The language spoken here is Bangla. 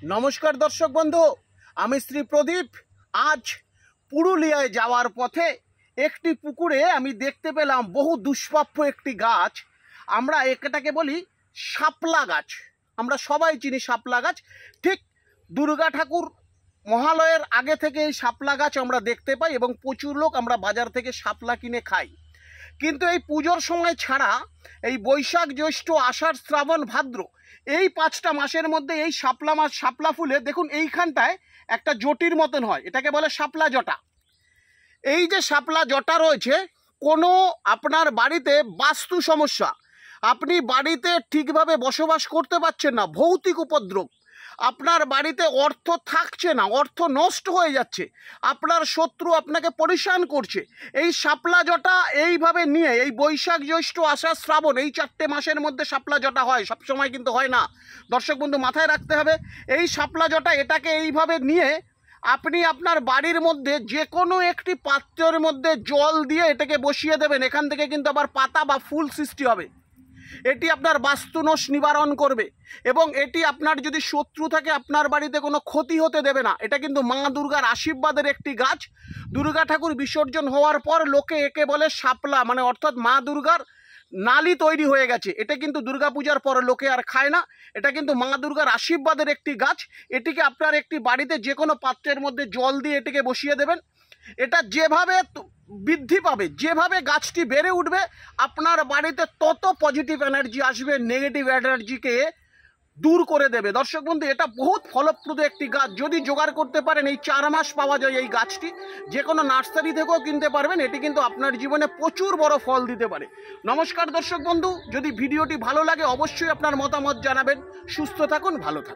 নমস্কার দর্শক বন্ধু, আমি শ্রী প্রদীপ। আজ পুরুলিয়ায় যাওয়ার পথে একটি পুকুরে আমি দেখতে পেলাম বহু দুষ্প্রাপ্য একটি গাছ। আমরা এটাকে বলি শাপলা গাছ। আমরা সবাই চিনি শাপলা গাছ। ঠিক দুর্গা ঠাকুর মহালয়ের আগে থেকে এই শাপলা গাছ আমরা দেখতে পাই এবং প্রচুর লোক আমরা বাজার থেকে শাপলা কিনে খাই। কিন্তু এই পুজোর সময় ছাড়া এই বৈশাখ, জ্যৈষ্ঠ, আষাঢ়, শ্রাবণ, ভাদ্র এই 5টা মাসের মধ্যে এই শাপলা ফুলে দেখুন এইখানটায় একটা জটির মতন হয়, এটাকে বলে শাপলা জটা। এই যে শাপলা জটা রয়েছে, কোনো আপনার বাড়িতে বাস্তু সমস্যা, আপনি বাড়িতে ঠিকভাবে বসবাস করতে পারছেন না, ভৌতিক উপদ্রব, আপনার বাড়িতে অর্থ থাকছে না, অর্থ নষ্ট হয়ে যাচ্ছে, আপনার শত্রু আপনাকে পরিশান করছে, এই শাপলা জটা এইভাবে নিয়ে এই বৈশাখ, জ্যৈষ্ঠ, আষাঢ়, শ্রাবণ এই 4টে মাসের মধ্যে শাপলা জটা হয়। সবসময় কিন্তু হয় না দর্শক বন্ধু, মাথায় রাখতে হবে। এই শাপলা জটা এটাকে এইভাবে নিয়ে আপনি আপনার বাড়ির মধ্যে যে কোনো একটি পাত্রের মধ্যে জল দিয়ে এটাকে বসিয়ে দেবেন। এখান থেকে কিন্তু আবার পাতা বা ফুল সৃষ্টি হবে। এটি আপনার বাস্তুদোষ নিবারণ করবে এবং এটি আপনার যদি শত্রু থাকে আপনার বাড়িতে কোনো ক্ষতি হতে দেবে না। এটা কিন্তু মা দুর্গার আশীর্বাদের একটি গাছ। দুর্গা ঠাকুর বিসর্জন হওয়ার পর লোকে একে বলে শাপলা, মানে অর্থাৎ মা দুর্গার নালি তৈরি হয়ে গেছে। এটা কিন্তু দুর্গাপূজার পর লোকে আর খায় না। এটা কিন্তু মা দুর্গার আশীর্বাদের একটি গাছ। এটিকে আপনার একটি বাড়িতে যে কোনো পাত্রের মধ্যে জল দিয়ে এটিকে বসিয়ে দেবেন। এটা যেভাবে বৃদ্ধি পাবে, যেভাবে গাছটি বেড়ে উঠবে, আপনার বাড়িতে তত পজিটিভ এনার্জি আসবে, নেগেটিভ এনার্জিকে দূর করে দেবে। দর্শক বন্ধু, এটা বহুত ফলপ্রদ একটি গাছ। যদি জোগাড় করতে পারেন এই 4 মাস পাওয়া যায় এই গাছটি, যে কোনো নার্সারি থেকেও কিনতে পারবেন। এটি কিন্তু আপনার জীবনে প্রচুর বড় ফল দিতে পারে। নমস্কার দর্শক বন্ধু, যদি ভিডিওটি ভালো লাগে অবশ্যই আপনার মতামত জানাবেন। সুস্থ থাকুন, ভালো থাকুন।